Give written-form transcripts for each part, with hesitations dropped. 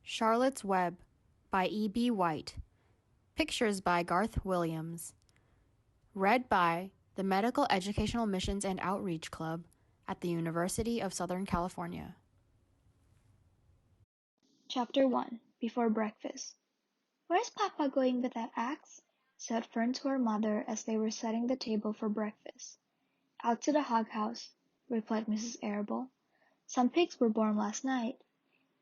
Charlotte's Web by E.B. White. Pictures by Garth Williams. Read by the Medical Educational Missions and Outreach Club at the University of Southern California. Chapter 1 Before Breakfast. "Where's Papa going with that axe?" said Fern to her mother as they were setting the table for breakfast. "Out to the hog house," replied Mrs. Arable. "Some pigs were born last night."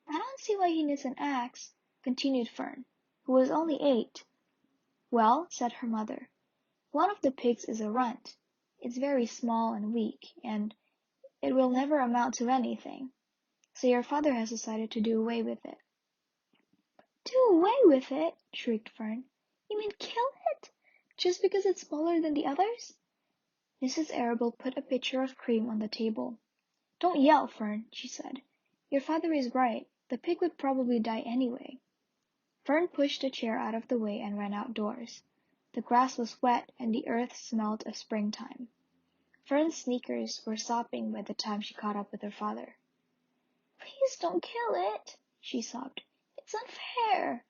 "I don't see why he needs an axe," continued Fern, who was only 8. "Well," said her mother, "one of the pigs is a runt. It's very small and weak, and it will never amount to anything. So your father has decided to do away with it." "Do away with it?" shrieked Fern. "You mean kill it? Just because it's smaller than the others?" Mrs. Arable put a pitcher of cream on the table. "Don't yell, Fern," she said. "Your father is right. The pig would probably die anyway." Fern pushed the chair out of the way and ran outdoors. The grass was wet and the earth smelled of springtime. Fern's sneakers were sopping by the time she caught up with her father. "Please don't kill it," she sobbed. "It's unfair."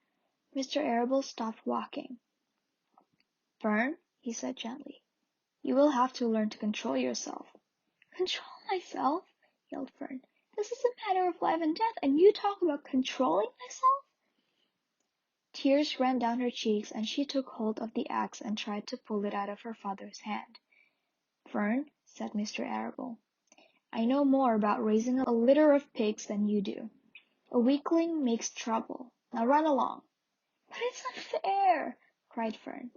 Mr. Arable stopped walking. "Fern," he said gently, "you will have to learn to control yourself." "Control myself?" yelled Fern. "This is a matter of life and death, and you talk about controlling myself?" Tears ran down her cheeks, and she took hold of the axe and tried to pull it out of her father's hand. "Fern," said Mr. Arable, "I know more about raising a litter of pigs than you do. A weakling makes trouble. Now run along." "But it's unfair," cried Fern.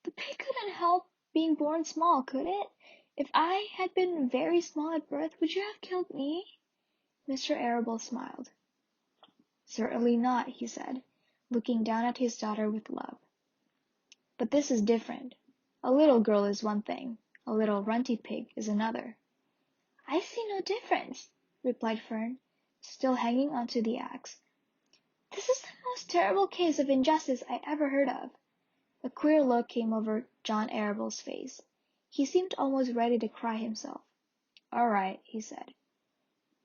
"The pig couldn't help being born small, could it? If I had been very small at birth, would you have killed me?" Mr. Arable smiled. "Certainly not," he said, looking down at his daughter with love. "But this is different. A little girl is one thing, a little runty pig is another." "I see no difference," replied Fern, still hanging onto the axe. "This is the most terrible case of injustice I ever heard of." A queer look came over John Arable's face. He seemed almost ready to cry himself. "All right," he said.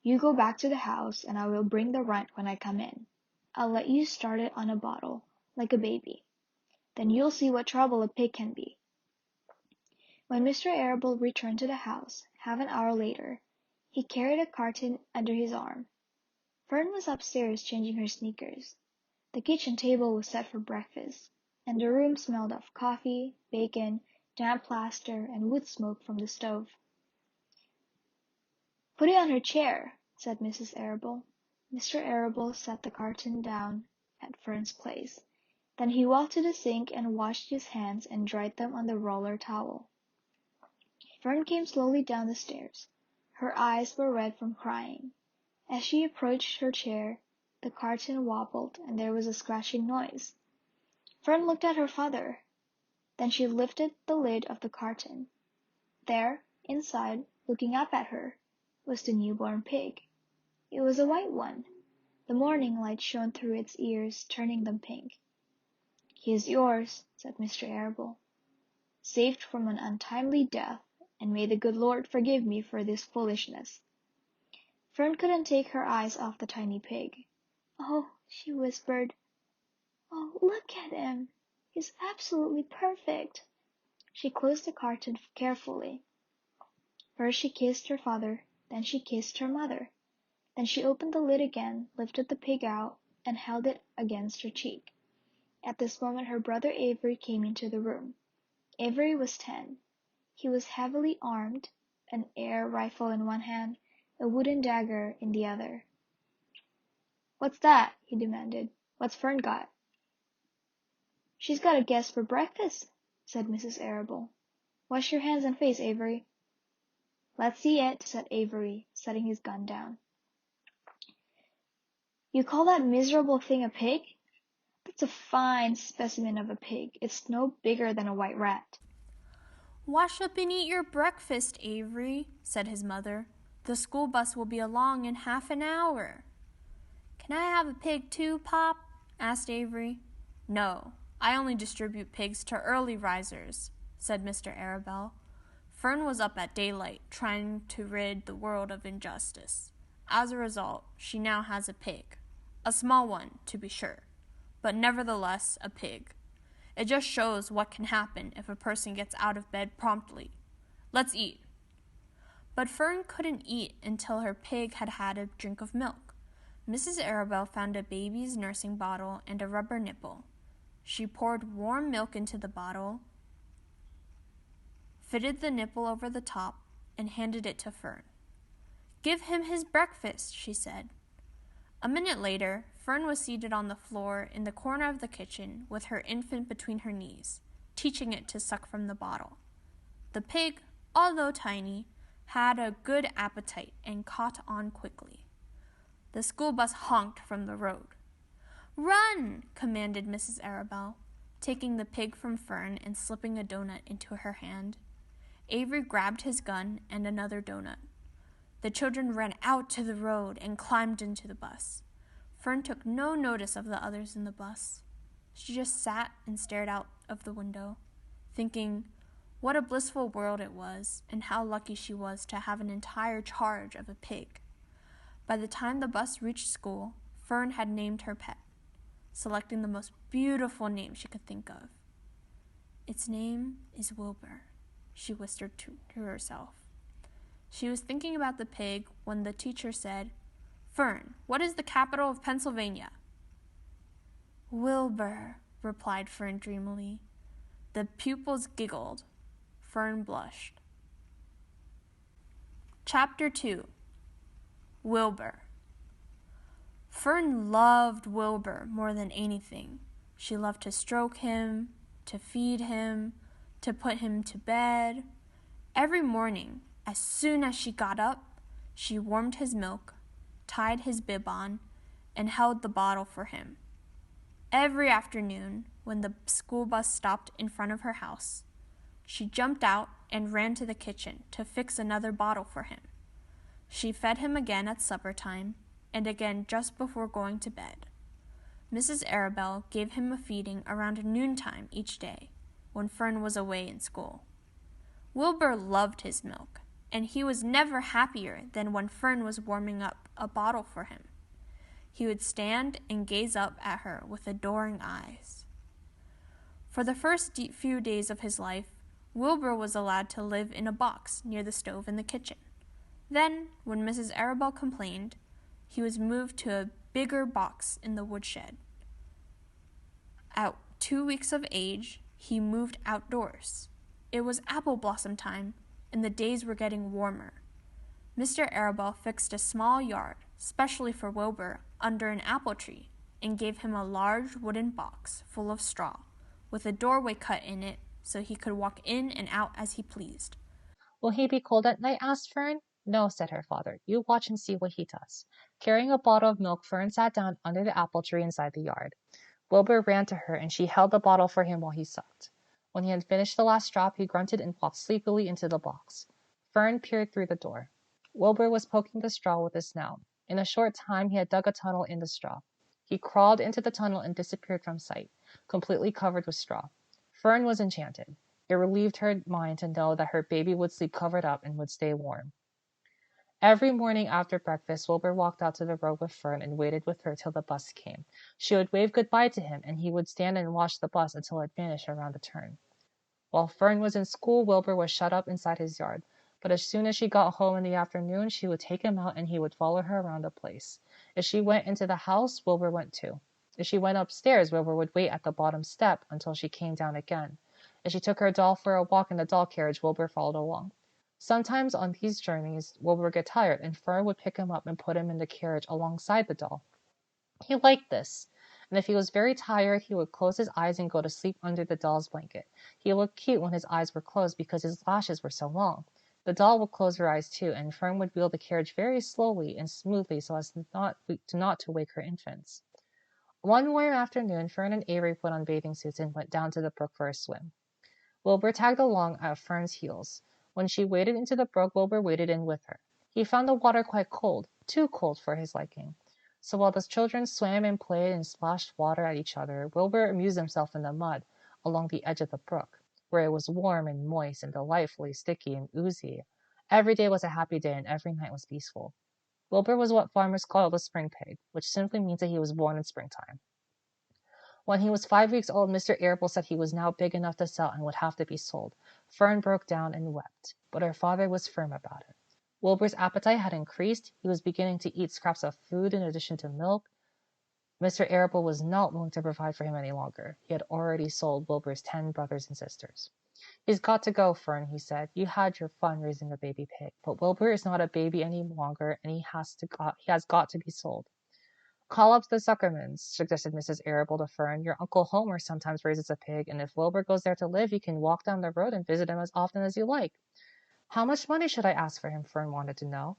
"You go back to the house, and I will bring the runt when I come in. I'll let you start it on a bottle, like a baby. Then you'll see what trouble a pig can be." When Mr. Arable returned to the house, half an hour later, he carried a carton under his arm. Fern was upstairs changing her sneakers. The kitchen table was set for breakfast, and the room smelled of coffee, bacon, damp plaster, and wood smoke from the stove. "Put it on her chair," said Mrs. Arable. Mr. Arable set the carton down at Fern's place. Then he walked to the sink and washed his hands and dried them on the roller towel. Fern came slowly down the stairs. Her eyes were red from crying. As she approached her chair, the carton wobbled and there was a scratching noise. Fern looked at her father. Then she lifted the lid of the carton. There, inside, looking up at her, was the newborn pig. It was a white one. The morning light shone through its ears, turning them pink. "He is yours," said Mr. Arable. "Saved from an untimely death, and may the good Lord forgive me for this foolishness." Fern couldn't take her eyes off the tiny pig. "Oh," she whispered. "Oh, look at him. He's absolutely perfect." She closed the carton carefully. First she kissed her father, then she kissed her mother. Then she opened the lid again, lifted the pig out, and held it against her cheek. At this moment her brother Avery came into the room. Avery was 10. He was heavily armed, an air rifle in one hand, a wooden dagger in the other. "What's that?" he demanded. "What's Fern got?" "She's got a guest for breakfast," said Mrs. Arable. "Wash your hands and face, Avery." "Let's see it," said Avery, setting his gun down. "You call that miserable thing a pig? That's a fine specimen of a pig. It's no bigger than a white rat." "Wash up and eat your breakfast, Avery," said his mother. "The school bus will be along in half an hour." "Can I have a pig too, Pop?" asked Avery. "No, I only distribute pigs to early risers," said Mr. Arable. Fern was up at daylight, trying to rid the world of injustice. As a result, she now has a pig. A small one, to be sure, but nevertheless a pig. It just shows what can happen if a person gets out of bed promptly. Let's eat. But Fern couldn't eat until her pig had had a drink of milk. Mrs. Arabelle found a baby's nursing bottle and a rubber nipple. She poured warm milk into the bottle, fitted the nipple over the top, and handed it to Fern. "Give him his breakfast," she said. A minute later, Fern was seated on the floor in the corner of the kitchen with her infant between her knees, teaching it to suck from the bottle. The pig, although tiny, had a good appetite and caught on quickly. The school bus honked from the road. "Run!" commanded Mrs. Arabelle, taking the pig from Fern and slipping a donut into her hand. Avery grabbed his gun and another donut. The children ran out to the road and climbed into the bus. Fern took no notice of the others in the bus. She just sat and stared out of the window, thinking what a blissful world it was and how lucky she was to have an entire charge of a pig. By the time the bus reached school, Fern had named her pet, selecting the most beautiful name she could think of. "Its name is Wilbur," she whispered to herself. She was thinking about the pig when the teacher said, "Fern, what is the capital of Pennsylvania?" "Wilbur," replied Fern dreamily. The pupils giggled. Fern blushed. Chapter 2. Wilbur. Fern loved Wilbur more than anything. She loved to stroke him, to feed him, to put him to bed. Every morning, as soon as she got up, she warmed his milk, tied his bib on, and held the bottle for him. Every afternoon, when the school bus stopped in front of her house, she jumped out and ran to the kitchen to fix another bottle for him. She fed him again at supper time, and again just before going to bed. Mrs. Arabelle gave him a feeding around noontime each day, when Fern was away in school. Wilbur loved his milk, and he was never happier than when Fern was warming up a bottle for him. He would stand and gaze up at her with adoring eyes. For the first few days of his life, Wilbur was allowed to live in a box near the stove in the kitchen. Then, when Mrs. Arabelle complained, he was moved to a bigger box in the woodshed. At 2 weeks of age, he moved outdoors. It was apple blossom time, and the days were getting warmer. Mr. Arabelle fixed a small yard, specially for Wilbur, under an apple tree, and gave him a large wooden box full of straw, with a doorway cut in it so he could walk in and out as he pleased. "Will he be cold at night?" asked Fern. "No," said her father. "You watch and see what he does." Carrying a bottle of milk, Fern sat down under the apple tree inside the yard. Wilbur ran to her, and she held the bottle for him while he sucked. When he had finished the last drop, he grunted and walked sleepily into the box. Fern peered through the door. Wilbur was poking the straw with his snout. In a short time, he had dug a tunnel in the straw. He crawled into the tunnel and disappeared from sight, completely covered with straw. Fern was enchanted. It relieved her mind to know that her baby would sleep covered up and would stay warm. Every morning after breakfast, Wilbur walked out to the road with Fern and waited with her till the bus came. She would wave goodbye to him, and he would stand and watch the bus until it vanished around a turn. While Fern was in school, Wilbur was shut up inside his yard. But as soon as she got home in the afternoon, she would take him out and he would follow her around the place. If she went into the house, Wilbur went too. If she went upstairs, Wilbur would wait at the bottom step until she came down again. If she took her doll for a walk in the doll carriage, Wilbur followed along. Sometimes on these journeys, Wilbur would get tired, and Fern would pick him up and put him in the carriage alongside the doll. He liked this, and if he was very tired, he would close his eyes and go to sleep under the doll's blanket. He looked cute when his eyes were closed because his lashes were so long. The doll would close her eyes too, and Fern would wheel the carriage very slowly and smoothly so as not to wake her infants. One warm afternoon, Fern and Avery put on bathing suits and went down to the brook for a swim. Wilbur tagged along at Fern's heels. When she waded into the brook, Wilbur waded in with her. He found the water quite cold, too cold for his liking. So while the children swam and played and splashed water at each other, Wilbur amused himself in the mud along the edge of the brook, where it was warm and moist and delightfully sticky and oozy. Every day was a happy day and every night was peaceful. Wilbur was what farmers call a spring pig, which simply means that he was born in springtime. When he was 5 weeks old, Mr. Arable said he was now big enough to sell and would have to be sold. Fern broke down and wept, but her father was firm about it. Wilbur's appetite had increased. He was beginning to eat scraps of food in addition to milk. Mr. Arable was not willing to provide for him any longer. He had already sold Wilbur's 10 brothers and sisters. He's got to go, Fern, he said. You had your fun raising a baby pig, but Wilbur is not a baby any longer, and he has got to be sold. Call up the Zuckermans, suggested Mrs. Arable to Fern. Your Uncle Homer sometimes raises a pig, and if Wilbur goes there to live, you can walk down the road and visit him as often as you like. How much money should I ask for him? Fern wanted to know.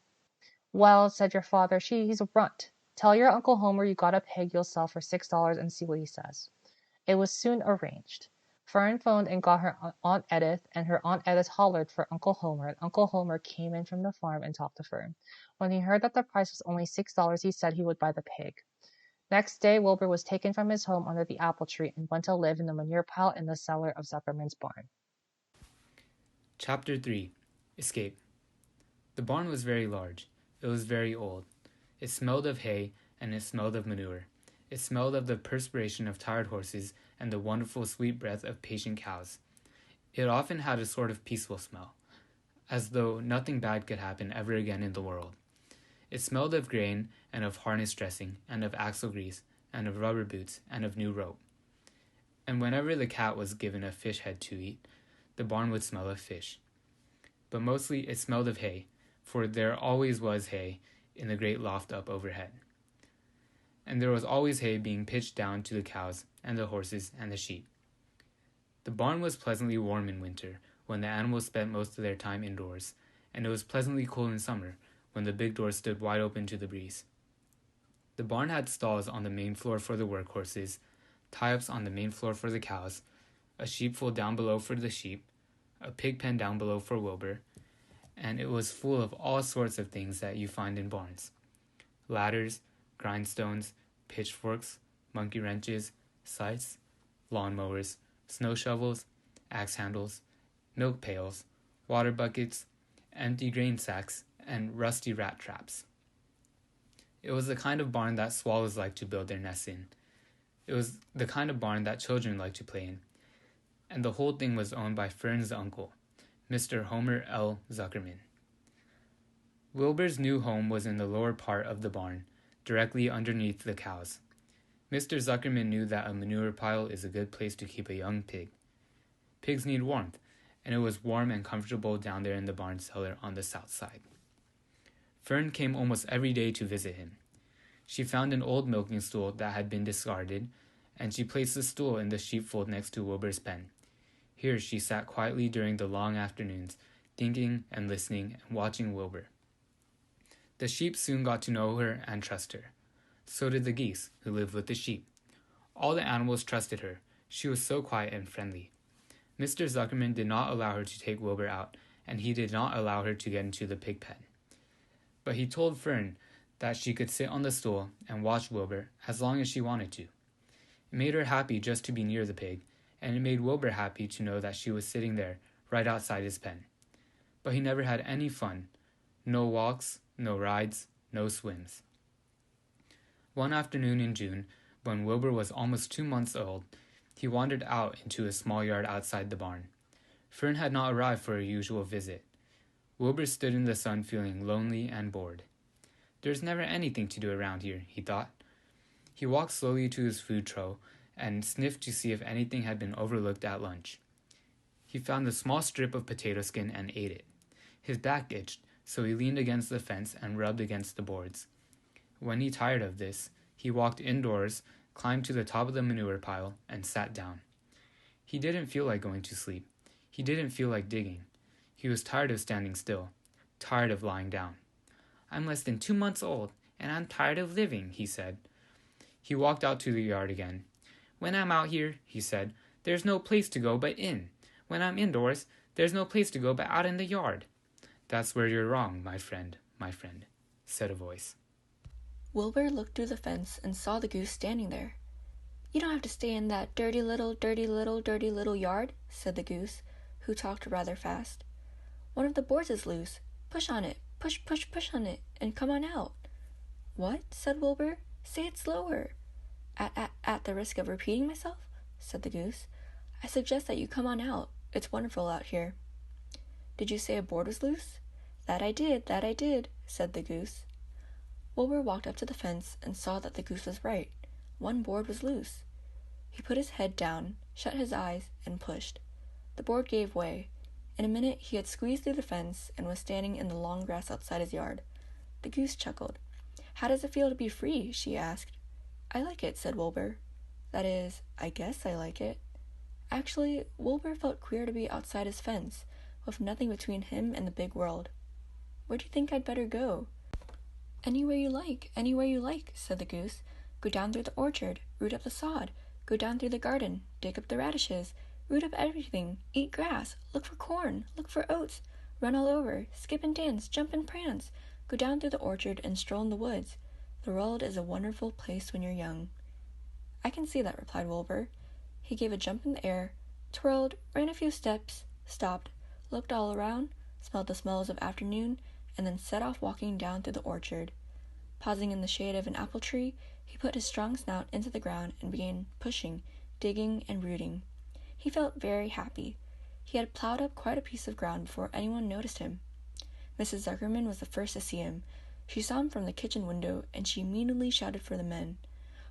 Well, said your father, he's a runt. Tell your Uncle Homer you got a pig you'll sell for $6 and see what he says. It was soon arranged. Fern phoned and got her Aunt Edith, and her Aunt Edith hollered for Uncle Homer, and Uncle Homer came in from the farm and talked to Fern. When he heard that the price was only $6, he said he would buy the pig. Next day, Wilbur was taken from his home under the apple tree and went to live in the manure pile in the cellar of Zuckerman's barn. Chapter 3. Escape. The barn was very large. It was very old. It smelled of hay, and it smelled of manure. It smelled of the perspiration of tired horses and the wonderful sweet breath of patient cows. It often had a sort of peaceful smell, as though nothing bad could happen ever again in the world. It smelled of grain, and of harness dressing, and of axle grease, and of rubber boots, and of new rope. And whenever the cat was given a fish head to eat, the barn would smell of fish. But mostly it smelled of hay, for there always was hay in the great loft up overhead. And there was always hay being pitched down to the cows and the horses and the sheep. The barn was pleasantly warm in winter, when the animals spent most of their time indoors, and it was pleasantly cool in summer, when the big doors stood wide open to the breeze. The barn had stalls on the main floor for the workhorses, tie-ups on the main floor for the cows, a sheepfold down below for the sheep, a pig pen down below for Wilbur, and it was full of all sorts of things that you find in barns. Ladders, grindstones, pitchforks, monkey wrenches, scythes, lawnmowers, snow shovels, axe handles, milk pails, water buckets, empty grain sacks, and rusty rat traps. It was the kind of barn that swallows like to build their nests in. It was the kind of barn that children like to play in. And the whole thing was owned by Fern's uncle, Mr. Homer L. Zuckerman. Wilbur's new home was in the lower part of the barn, directly underneath the cows. Mr. Zuckerman knew that a manure pile is a good place to keep a young pig. Pigs need warmth, and it was warm and comfortable down there in the barn cellar on the south side. Fern came almost every day to visit him. She found an old milking stool that had been discarded, and she placed the stool in the sheepfold next to Wilbur's pen. Here she sat quietly during the long afternoons, thinking and listening and watching Wilbur. The sheep soon got to know her and trust her. So did the geese, who lived with the sheep. All the animals trusted her. She was so quiet and friendly. Mr. Zuckerman did not allow her to take Wilbur out, and he did not allow her to get into the pig pen. But he told Fern that she could sit on the stool and watch Wilbur as long as she wanted to. It made her happy just to be near the pig, and it made Wilbur happy to know that she was sitting there, right outside his pen. But he never had any fun. No walks, no rides, no swims. One afternoon in June, when Wilbur was almost 2 months old, he wandered out into a small yard outside the barn. Fern had not arrived for her usual visit. Wilbur stood in the sun feeling lonely and bored. There's never anything to do around here, he thought. He walked slowly to his food trough and sniffed to see if anything had been overlooked at lunch. He found a small strip of potato skin and ate it. His back itched, so he leaned against the fence and rubbed against the boards. When he tired of this, he walked indoors, climbed to the top of the manure pile, and sat down. He didn't feel like going to sleep. He didn't feel like digging. He was tired of standing still, tired of lying down. I'm less than 2 months old, and I'm tired of living, he said. He walked out to the yard again. When I'm out here, he said, there's no place to go but in. When I'm indoors, there's no place to go but out in the yard. That's where you're wrong, my friend, said a voice. Wilbur looked through the fence and saw the goose standing there. You don't have to stay in that dirty little yard, said the goose, who talked rather fast. One of the boards is loose. Push on it, push on it, and come on out. What? Said Wilbur. Say it slower. At the risk of repeating myself, said the goose, I suggest that you come on out. It's wonderful out here. Did you say a board was loose? That I did, said the goose. Wilbur walked up to the fence and saw that the goose was right. One board was loose. He put his head down, shut his eyes, and pushed. The board gave way. In a minute he had squeezed through the fence and was standing in the long grass outside his yard. The goose chuckled. How does it feel to be free? She asked. I like it, said Wilbur. That is, I guess I like it. Actually, Wilbur felt queer to be outside his fence, with nothing between him and the big world. Where do you think I'd better go? Anywhere you like, said the goose. Go down through the orchard, root up the sod. Go down through the garden, dig up the radishes, root up everything, eat grass, look for corn, look for oats, run all over, skip and dance, jump and prance. Go down through the orchard and stroll in the woods. The world is a wonderful place when you're young. I can see that, replied Wilbur. He gave a jump in the air, twirled, ran a few steps, stopped, looked all around, smelled the smells of afternoon, and then set off walking down through the orchard. Pausing in the shade of an apple tree, he put his strong snout into the ground and began pushing, digging, and rooting. He felt very happy. He had plowed up quite a piece of ground before anyone noticed him. Mrs. Zuckerman was the first to see him. She saw him from the kitchen window, and she immediately shouted for the men.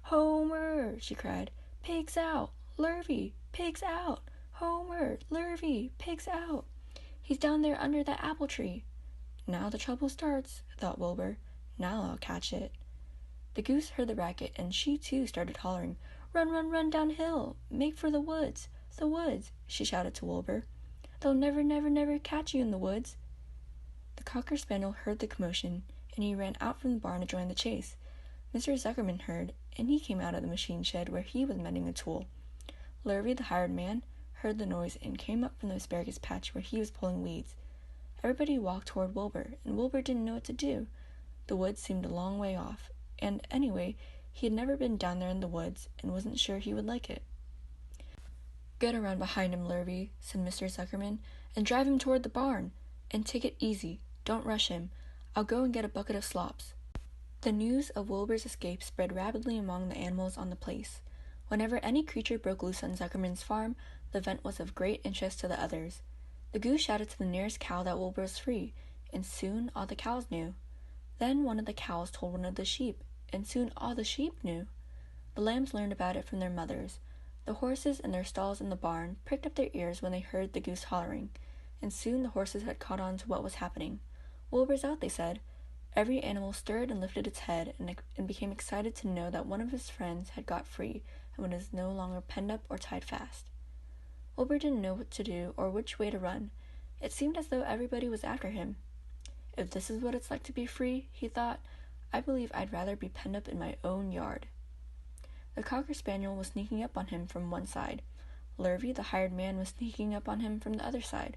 Homer! She cried. Pigs out! Lurvy! Pigs out! Homer! Lurvy! Pigs out! He's down there under that apple tree. Now the trouble starts, thought Wilbur. Now I'll catch it. The goose heard the racket, and she too started hollering. Run, run, run downhill! Make for the woods! The woods! She shouted to Wilbur. They'll never, never, never catch you in the woods. The cocker spaniel heard the commotion, and he ran out from the barn to join the chase. Mr. Zuckerman heard, and he came out of the machine shed where he was mending the tool. Lurvy, the hired man, heard the noise and came up from the asparagus patch where he was pulling weeds. Everybody walked toward Wilbur, and Wilbur didn't know what to do. The woods seemed a long way off, and anyway, he had never been down there in the woods and wasn't sure he would like it. Get around behind him, Lurvy, said Mr. Zuckerman, and drive him toward the barn. And take it easy. Don't rush him. I'll go and get a bucket of slops. The news of Wilbur's escape spread rapidly among the animals on the place. Whenever any creature broke loose on Zuckerman's farm, the event was of great interest to the others. The goose shouted to the nearest cow that Wilbur was free, and soon all the cows knew. Then one of the cows told one of the sheep, and soon all the sheep knew. The lambs learned about it from their mothers. The horses in their stalls in the barn pricked up their ears when they heard the goose hollering, and soon the horses had caught on to what was happening. Wilbur's out, they said. Every animal stirred and lifted its head and became excited to know that one of his friends had got free and was no longer penned up or tied fast. Wilbur didn't know what to do or which way to run. It seemed as though everybody was after him. If this is what it's like to be free, he thought, I believe I'd rather be penned up in my own yard. The cocker spaniel was sneaking up on him from one side. Lurvy, the hired man, was sneaking up on him from the other side.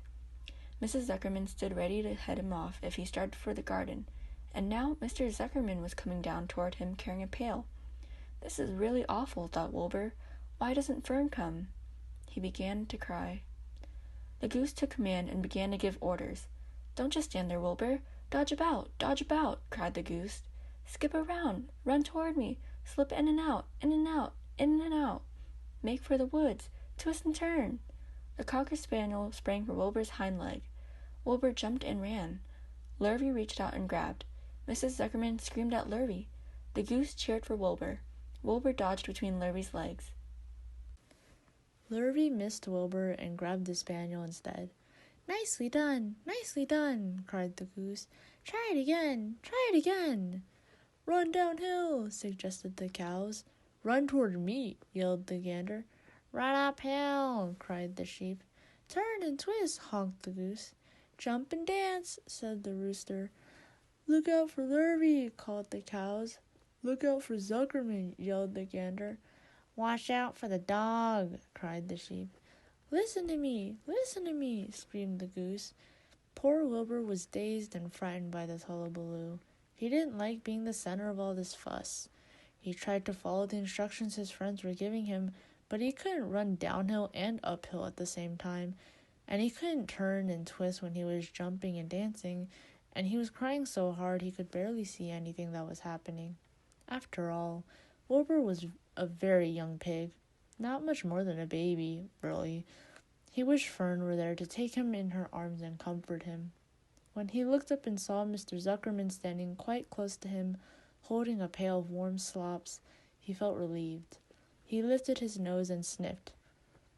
Mrs. Zuckerman stood ready to head him off if he started for the garden, and now Mr. Zuckerman was coming down toward him carrying a pail. This is really awful, thought Wilbur. Why doesn't Fern come? He began to cry. The goose took command and began to give orders. Don't just stand there, Wilbur. Dodge about, cried the goose. Skip around, run toward me, slip in and out, in and out, in and out. Make for the woods, twist and turn. The cocker spaniel sprang for Wilbur's hind leg. Wilbur jumped and ran. Lurvy reached out and grabbed. Mrs. Zuckerman screamed at Lurvy. The goose cheered for Wilbur. Wilbur dodged between Lurvy's legs. Lurvy missed Wilbur and grabbed the spaniel instead. Nicely done, cried the goose. Try it again. Run downhill, suggested the cows. Run toward me, yelled the gander. Run uphill, cried the sheep. Turn and twist, honked the goose. Jump and dance, said the rooster. Look out for Lurvy, called the cows. Look out for Zuckerman, yelled the gander. Watch out for the dog, cried the sheep. Listen to me, screamed the goose. Poor Wilbur was dazed and frightened by this hullabaloo. He didn't like being the center of all this fuss. He tried to follow the instructions his friends were giving him, but he couldn't run downhill and uphill at the same time, and he couldn't turn and twist when he was jumping and dancing, and he was crying so hard he could barely see anything that was happening. After all, Wilbur was a very young pig, not much more than a baby, really. He wished Fern were there to take him in her arms and comfort him. When he looked up and saw Mr. Zuckerman standing quite close to him, holding a pail of warm slops, he felt relieved. He lifted his nose and sniffed.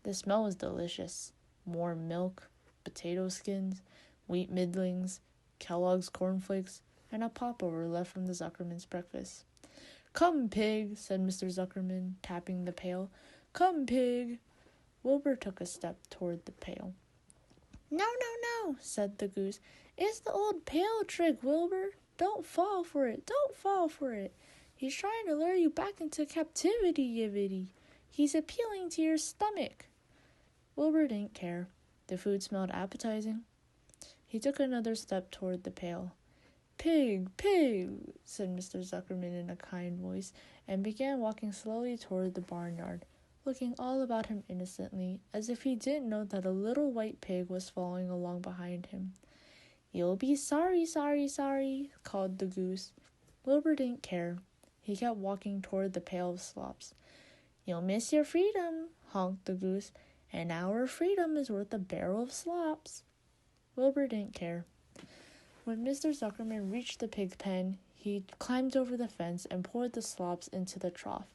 The smell was delicious. Warm milk, potato skins, wheat middlings, Kellogg's cornflakes, and a popover left from the Zuckerman's breakfast. "Come, pig," said Mr. Zuckerman, tapping the pail. "Come, pig." Wilbur took a step toward the pail. "No, no, no," said the goose. "It's the old pail trick, Wilbur. Don't fall for it. Don't fall for it. He's trying to lure you back into captivity, Yibbity. He's appealing to your stomach." Wilbur didn't care. The food smelled appetizing. He took another step toward the pail. "Pig, pig," said Mr. Zuckerman in a kind voice, and began walking slowly toward the barnyard, looking all about him innocently, as if he didn't know that a little white pig was following along behind him. "You'll be sorry, sorry, sorry," called the goose. Wilbur didn't care. He kept walking toward the pail of slops. "You'll miss your freedom," honked the goose. "An hour freedom is worth a barrel of slops." Wilbur didn't care. When Mr. Zuckerman reached the pig pen, he climbed over the fence and poured the slops into the trough.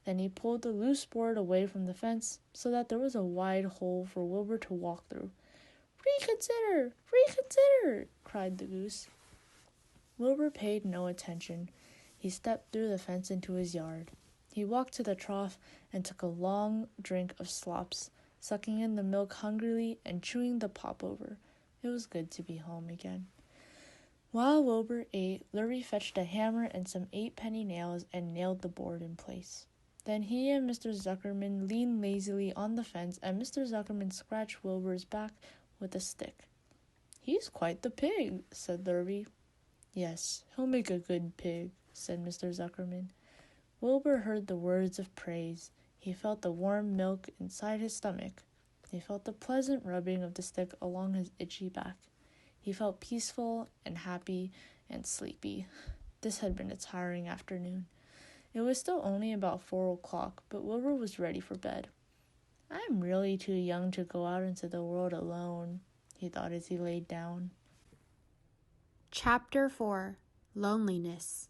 Then he pulled the loose board away from the fence so that there was a wide hole for Wilbur to walk through. "Reconsider! Reconsider!" cried the goose. Wilbur paid no attention. He stepped through the fence into his yard. He walked to the trough and took a long drink of slops, sucking in the milk hungrily and chewing the popover. It was good to be home again. While Wilbur ate, Lurie fetched a hammer and some 8-penny nails and nailed the board in place. Then he and Mr. Zuckerman leaned lazily on the fence, and Mr. Zuckerman scratched Wilbur's back with a stick. "He's quite the pig," said Lurie. "Yes, he'll make a good pig," said Mr. Zuckerman. Wilbur heard the words of praise. He felt the warm milk inside his stomach. He felt the pleasant rubbing of the stick along his itchy back. He felt peaceful and happy and sleepy. This had been a tiring afternoon. It was still only about 4 o'clock, but Wilbur was ready for bed. "I'm really too young to go out into the world alone," he thought as he laid down. Chapter 4. Loneliness.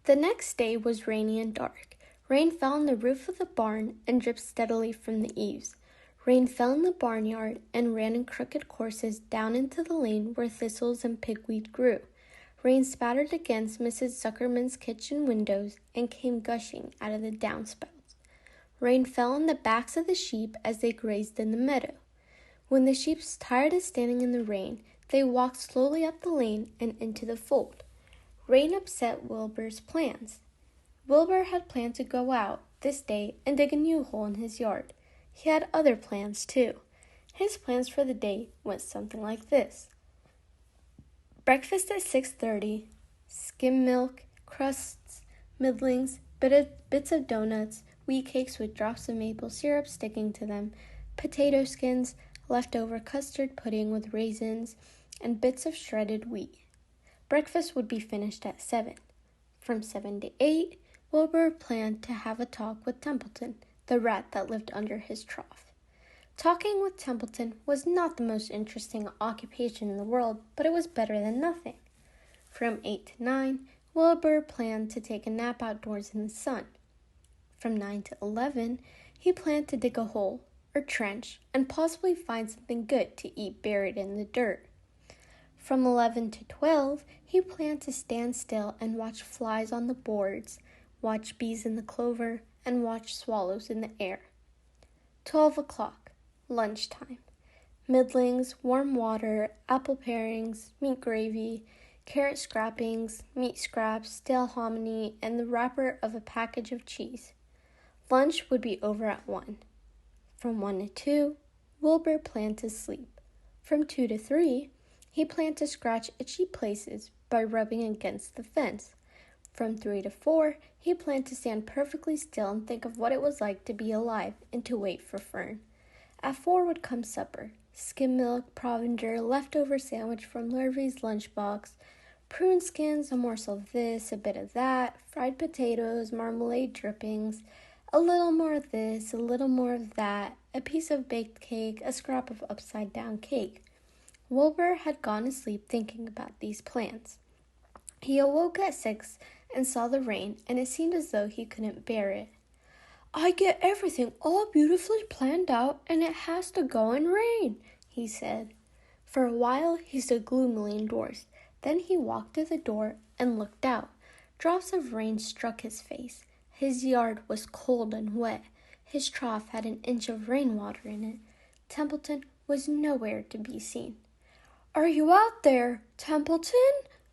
The next day was rainy and dark. Rain fell on the roof of the barn and dripped steadily from the eaves. Rain fell in the barnyard and ran in crooked courses down into the lane where thistles and pigweed grew. Rain spattered against Mrs. Zuckerman's kitchen windows and came gushing out of the downspouts. Rain fell on the backs of the sheep as they grazed in the meadow. When the sheep tired of standing in the rain, they walked slowly up the lane and into the fold. Rain upset Wilbur's plans. Wilbur had planned to go out this day and dig a new hole in his yard. He had other plans, too. His plans for the day went something like this. Breakfast at 6:30, skim milk, crusts, middlings, bits of donuts, wheat cakes with drops of maple syrup sticking to them, potato skins, leftover custard pudding with raisins, and bits of shredded wheat. Breakfast would be finished at 7. From 7 to 8, Wilbur planned to have a talk with Templeton, the rat that lived under his trough. Talking with Templeton was not the most interesting occupation in the world, but it was better than nothing. From 8 to 9, Wilbur planned to take a nap outdoors in the sun. From 9 to 11, he planned to dig a hole or trench and possibly find something good to eat buried in the dirt. From 11 to 12, he planned to stand still and watch flies on the boards, watch bees in the clover, and watch swallows in the air. 12 o'clock, lunchtime. Middlings, warm water, apple parings, meat gravy, carrot scrappings, meat scraps, stale hominy, and the wrapper of a package of cheese. Lunch would be over at 1. From 1 to 2, Wilbur planned to sleep. From 2 to 3, he planned to scratch itchy places by rubbing against the fence. From 3 to 4, he planned to stand perfectly still and think of what it was like to be alive and to wait for Fern. At 4 would come supper. skim milk, provender, leftover sandwich from Lurvy's lunchbox, prune skins, a morsel of this, a bit of that, fried potatoes, marmalade drippings, a little more of this, a little more of that, a piece of baked cake, a scrap of upside-down cake. Wilbur had gone to sleep thinking about these plans. He awoke at 6 and saw the rain, and it seemed as though he couldn't bear it. I get everything all beautifully planned out, and it has to go and rain, he said. For a while, he stood gloomily indoors. Then he walked to the door and looked out. Drops of rain struck his face. His yard was cold and wet. His trough had an inch of rainwater in it. Templeton was nowhere to be seen. Are you out there, Templeton?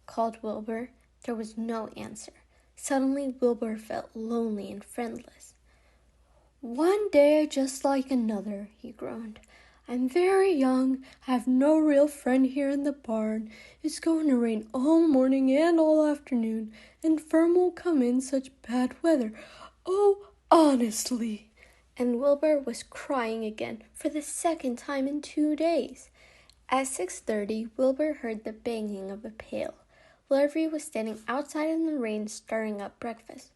Called Wilbur. There was no answer. Suddenly, Wilbur felt lonely and friendless. One day just like another, he groaned. I'm very young, I have no real friend here in the barn. It's going to rain all morning and all afternoon, and Fern won't come in such bad weather. Oh, honestly. And Wilbur was crying again for the second time in 2 days. At 6:30, Wilbur heard the banging of a pail. Lurvy was standing outside in the rain stirring up breakfast.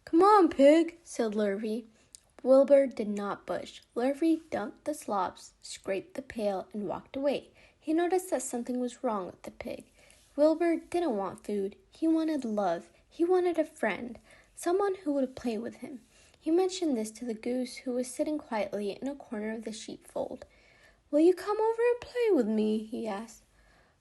Come on, pig, said Lurvy. Wilbur did not budge. Lurvy dumped the slops, scraped the pail, and walked away. He noticed that something was wrong with the pig. Wilbur didn't want food. He wanted love. He wanted a friend, someone who would play with him. He mentioned this to the goose, who was sitting quietly in a corner of the sheepfold. Will you come over and play with me? He asked.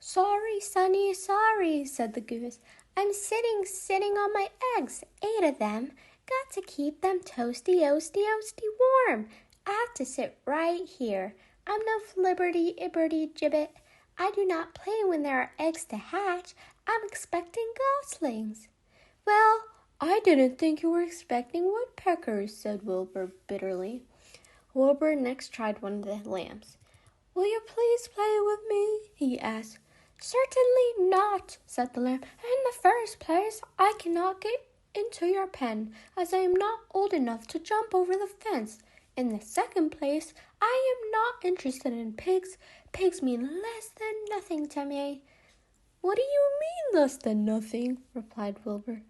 Sorry, Sonny, sorry, said the goose. I'm sitting on my eggs, 8 of them. Got to keep them toasty, warm. I have to sit right here. I'm no flibberty-ibberty gibbet. I do not play when there are eggs to hatch. I'm expecting goslings. Well, I didn't think you were expecting woodpeckers, said Wilbur bitterly. Wilbur next tried one of the lambs. Will you please play with me? He asked. Certainly not, said the lamb. In the first place, I cannot get into your pen, as I am not old enough to jump over the fence. In the second place, I am not interested in pigs. Pigs mean less than nothing to me. What do you mean less than nothing? Replied Wilbur.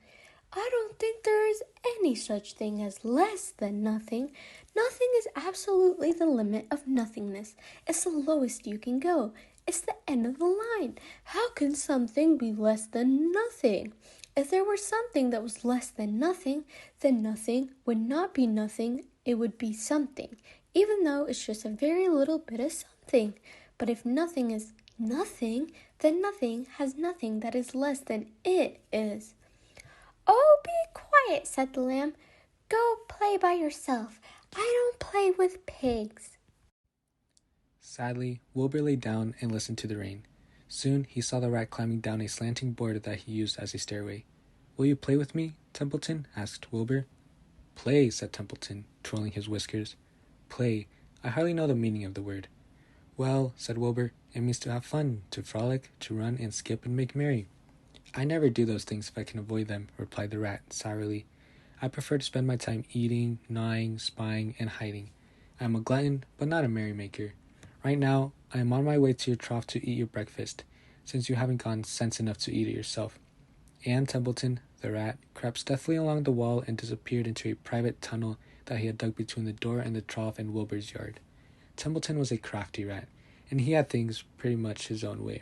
I don't think there is any such thing as less than nothing. Nothing is absolutely the limit of nothingness. It's the lowest you can go. It's the end of the line. How can something be less than nothing? If there were something that was less than nothing, then nothing would not be nothing, it would be something, even though it's just a very little bit of something. But if nothing is nothing, then nothing has nothing that is less than it is. Oh, be quiet, said the lamb. Go play by yourself. I don't play with pigs. Sadly, Wilbur lay down and listened to the rain. Soon he saw the rat climbing down a slanting board that he used as a stairway. Will you play with me, Templeton? Asked Wilbur. Play, said Templeton, twirling his whiskers. Play. I hardly know the meaning of the word. Well, said Wilbur, it means to have fun, to frolic, to run and skip and make merry. I never do those things if I can avoid them, replied the rat, sourly. I prefer to spend my time eating, gnawing, spying, and hiding. I am a glutton, but not a merrymaker. Right now, I am on my way to your trough to eat your breakfast, since you haven't gotten sense enough to eat it yourself. And Templeton, the rat, crept stealthily along the wall and disappeared into a private tunnel that he had dug between the door and the trough in Wilbur's yard. Templeton was a crafty rat, and he had things pretty much his own way.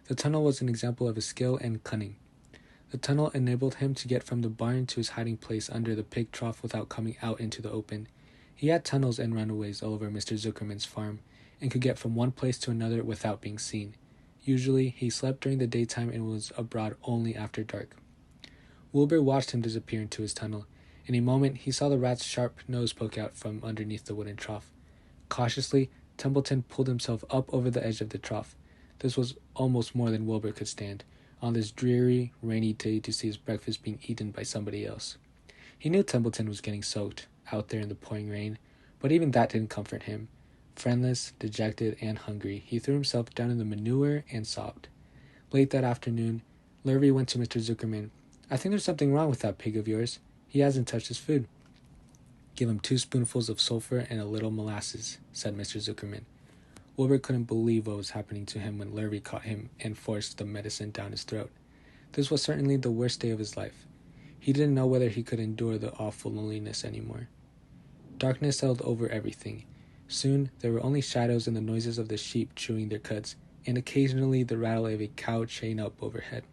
The tunnel was an example of his skill and cunning. The tunnel enabled him to get from the barn to his hiding place under the pig trough without coming out into the open. He had tunnels and runaways all over Mr. Zuckerman's farm, and could get from one place to another without being seen. Usually, he slept during the daytime and was abroad only after dark. Wilbur watched him disappear into his tunnel. In a moment, he saw the rat's sharp nose poke out from underneath the wooden trough. Cautiously, Templeton pulled himself up over the edge of the trough. This was almost more than Wilbur could stand, on this dreary, rainy day, to see his breakfast being eaten by somebody else. He knew Templeton was getting soaked, out there in the pouring rain, but even that didn't comfort him. Friendless, dejected, and hungry, he threw himself down in the manure and sobbed. Late that afternoon, Lurvy went to Mr. Zuckerman. I think there's something wrong with that pig of yours. He hasn't touched his food. Give him 2 spoonfuls of sulfur and a little molasses, said Mr. Zuckerman. Wilbur couldn't believe what was happening to him when Lurvy caught him and forced the medicine down his throat. This was certainly the worst day of his life. He didn't know whether he could endure the awful loneliness anymore. Darkness settled over everything. Soon, there were only shadows and the noises of the sheep chewing their cuds, and occasionally the rattle of a cow chained up overhead.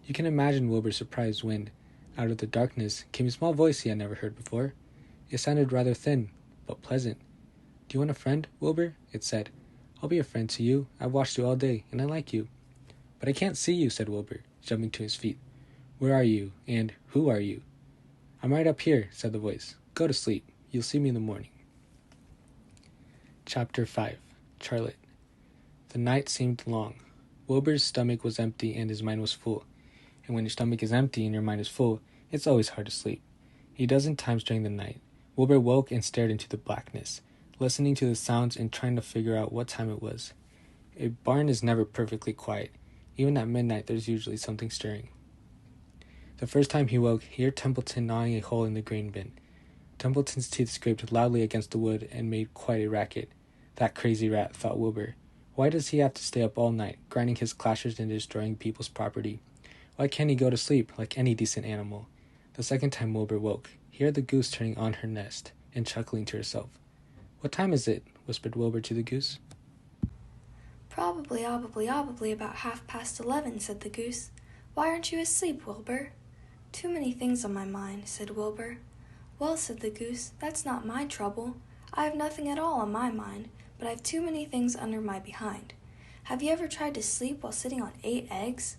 You can imagine Wilbur's surprise when, out of the darkness, came a small voice he had never heard before. It sounded rather thin, but pleasant. "Do you want a friend, Wilbur?" it said. "I'll be a friend to you. I've watched you all day, and I like you." "But I can't see you," said Wilbur, jumping to his feet. "Where are you, and who are you?" "I'm right up here," said the voice. "Go to sleep. You'll see me in the morning." Chapter 5. Charlotte. The night seemed long. Wilbur's stomach was empty and his mind was full. And when your stomach is empty and your mind is full, it's always hard to sleep. A dozen times during the night, Wilbur woke and stared into the blackness, listening to the sounds and trying to figure out what time it was. A barn is never perfectly quiet. Even at midnight, there's usually something stirring. The first time he woke, he heard Templeton gnawing a hole in the grain bin. Templeton's teeth scraped loudly against the wood and made quite a racket. That crazy rat, thought Wilbur. Why does he have to stay up all night, grinding his clashers and destroying people's property? Why can't he go to sleep like any decent animal? The second time Wilbur woke, he heard the goose turning on her nest and chuckling to herself. "What time is it?" whispered Wilbur to the goose. Probably about 11:30, said the goose. "Why aren't you asleep, Wilbur?" "Too many things on my mind," said Wilbur. "Well," said the goose, "that's not my trouble. I have nothing at all on my mind, but I have too many things under my behind. Have you ever tried to sleep while sitting on 8 eggs?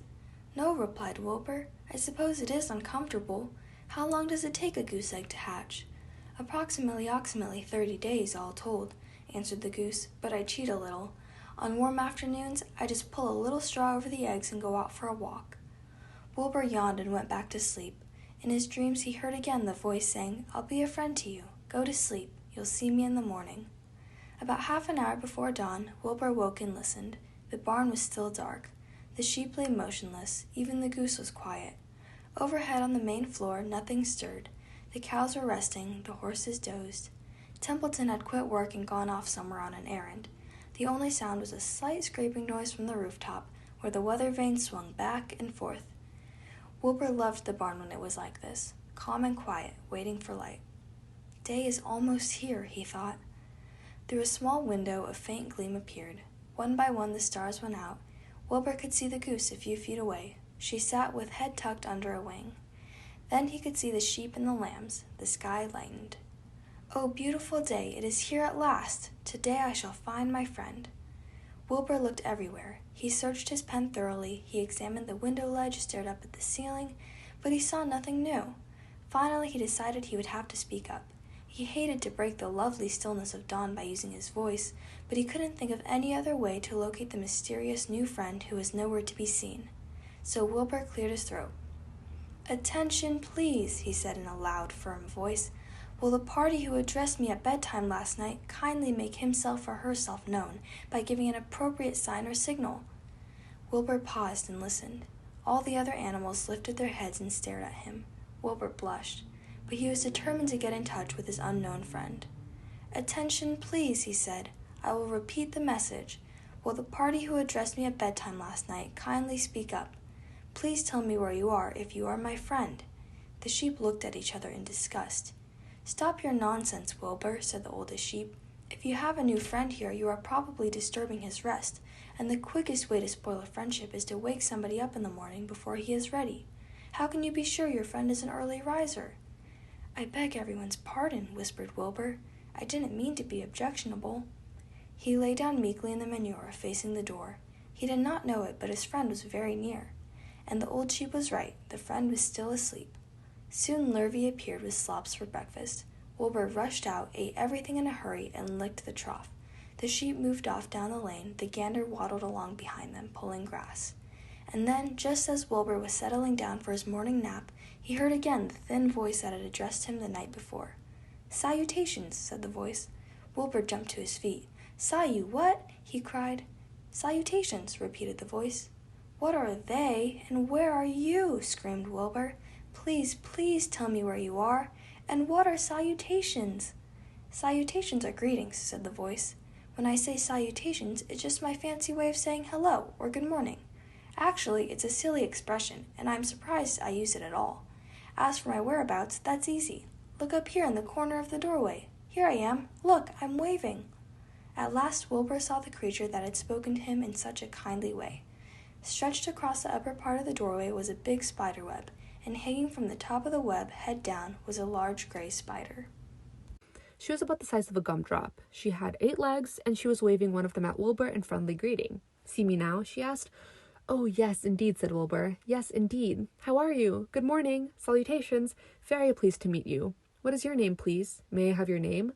"No," replied Wilbur. "I suppose it is uncomfortable. How long does it take a goose egg to hatch?" Approximately 30 days, all told," answered the goose, "but I cheat a little. On warm afternoons, I just pull a little straw over the eggs and go out for a walk." Wilbur yawned and went back to sleep. In his dreams, he heard again the voice saying, "I'll be a friend to you. Go to sleep. You'll see me in the morning." About half an hour before dawn, Wilbur woke and listened. The barn was still dark. The sheep lay motionless. Even the goose was quiet. Overhead on the main floor, nothing stirred. The cows were resting. The horses dozed. Templeton had quit work and gone off somewhere on an errand. The only sound was a slight scraping noise from the rooftop, where the weather vane swung back and forth. Wilbur loved the barn when it was like this, calm and quiet, waiting for light. Day is almost here, he thought. Through a small window, a faint gleam appeared. One by one the stars went out. Wilbur could see the goose a few feet away. She sat with head tucked under a wing. Then he could see the sheep and the lambs. The sky lightened. "Oh, beautiful day, it is here at last. Today I shall find my friend." Wilbur looked everywhere. He searched his pen thoroughly. He examined the window ledge, stared up at the ceiling, but he saw nothing new. Finally, he decided he would have to speak up. He hated to break the lovely stillness of dawn by using his voice, but he couldn't think of any other way to locate the mysterious new friend who was nowhere to be seen. So Wilbur cleared his throat. "Attention, please," he said in a loud, firm voice. "Will the party who addressed me at bedtime last night kindly make himself or herself known by giving an appropriate sign or signal?" Wilbur paused and listened. All the other animals lifted their heads and stared at him. Wilbur blushed, but he was determined to get in touch with his unknown friend. "Attention, please," he said. "I will repeat the message. Will the party who addressed me at bedtime last night kindly speak up? Please tell me where you are if you are my friend." The sheep looked at each other in disgust. "Stop your nonsense, Wilbur," said the oldest sheep. "If you have a new friend here, you are probably disturbing his rest, and the quickest way to spoil a friendship is to wake somebody up in the morning before he is ready. How can you be sure your friend is an early riser?" "I beg everyone's pardon," whispered Wilbur. "I didn't mean to be objectionable." He lay down meekly in the manure, facing the door. He did not know it, but his friend was very near. And the old sheep was right. The friend was still asleep. Soon Lurvy appeared with slops for breakfast. Wilbur rushed out, ate everything in a hurry, and licked the trough. The sheep moved off down the lane. The gander waddled along behind them, pulling grass. And then, just as Wilbur was settling down for his morning nap, he heard again the thin voice that had addressed him the night before. "Salutations," said the voice. Wilbur jumped to his feet. What?" he cried. "Salutations," repeated the voice. "What are they, and where are you?" screamed Wilbur. Please tell me where you are. And what are salutations?" "Salutations are greetings," said the voice. When I say salutations, it's just my fancy way of saying hello or good morning. Actually, it's a silly expression, and I'm surprised I use it at all. As for my whereabouts, that's easy. Look up here in the corner of the doorway. Here I am. Look, I'm waving." At last Wilbur saw the creature that had spoken to him in such a kindly way. Stretched across the upper part of the doorway was a big spider web, and hanging from the top of the web, head down, was a large gray spider. She was about the size of a gumdrop. She had 8 legs, and she was waving one of them at Wilbur in friendly greeting. "See me now?" she asked. "Oh, yes, indeed," said Wilbur. "Yes, indeed. How are you? Good morning. Salutations. Very pleased to meet you. What is your name, please? May I have your name?"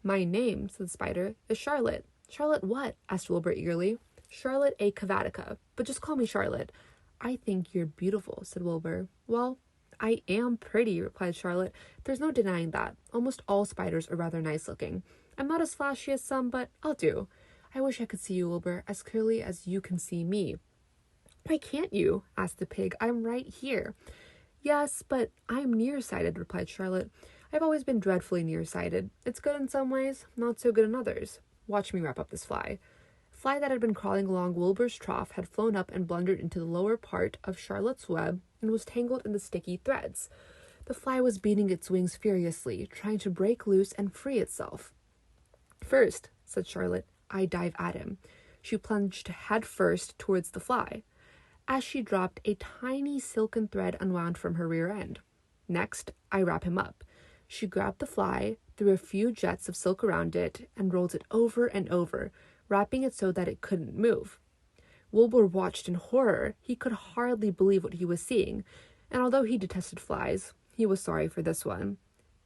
"My name," said the spider, "is Charlotte." "Charlotte what?" asked Wilbur eagerly. "Charlotte A. Cavatica, but just call me Charlotte." "I think you're beautiful," said Wilbur. "Well, I am pretty," replied Charlotte. "There's no denying that. Almost all spiders are rather nice looking. I'm not as flashy as some, but I'll do. I wish I could see you, Wilbur, as clearly as you can see me." "Why can't you?" asked the pig. "I'm right here." "Yes, but I'm nearsighted," replied Charlotte. "I've always been dreadfully nearsighted. It's good in some ways, not so good in others. Watch me wrap up this fly." A fly that had been crawling along Wilbur's trough had flown up and blundered into the lower part of Charlotte's web and was tangled in the sticky threads. The fly was beating its wings furiously, trying to break loose and free itself. "First," said Charlotte, "I dive at him." She plunged head first towards the fly. As she dropped, a tiny silken thread unwound from her rear end. "Next, I wrap him up." She grabbed the fly, threw a few jets of silk around it, and rolled it over and over, wrapping it so that it couldn't move. Wilbur watched in horror. He could hardly believe what he was seeing, and although he detested flies, he was sorry for this one.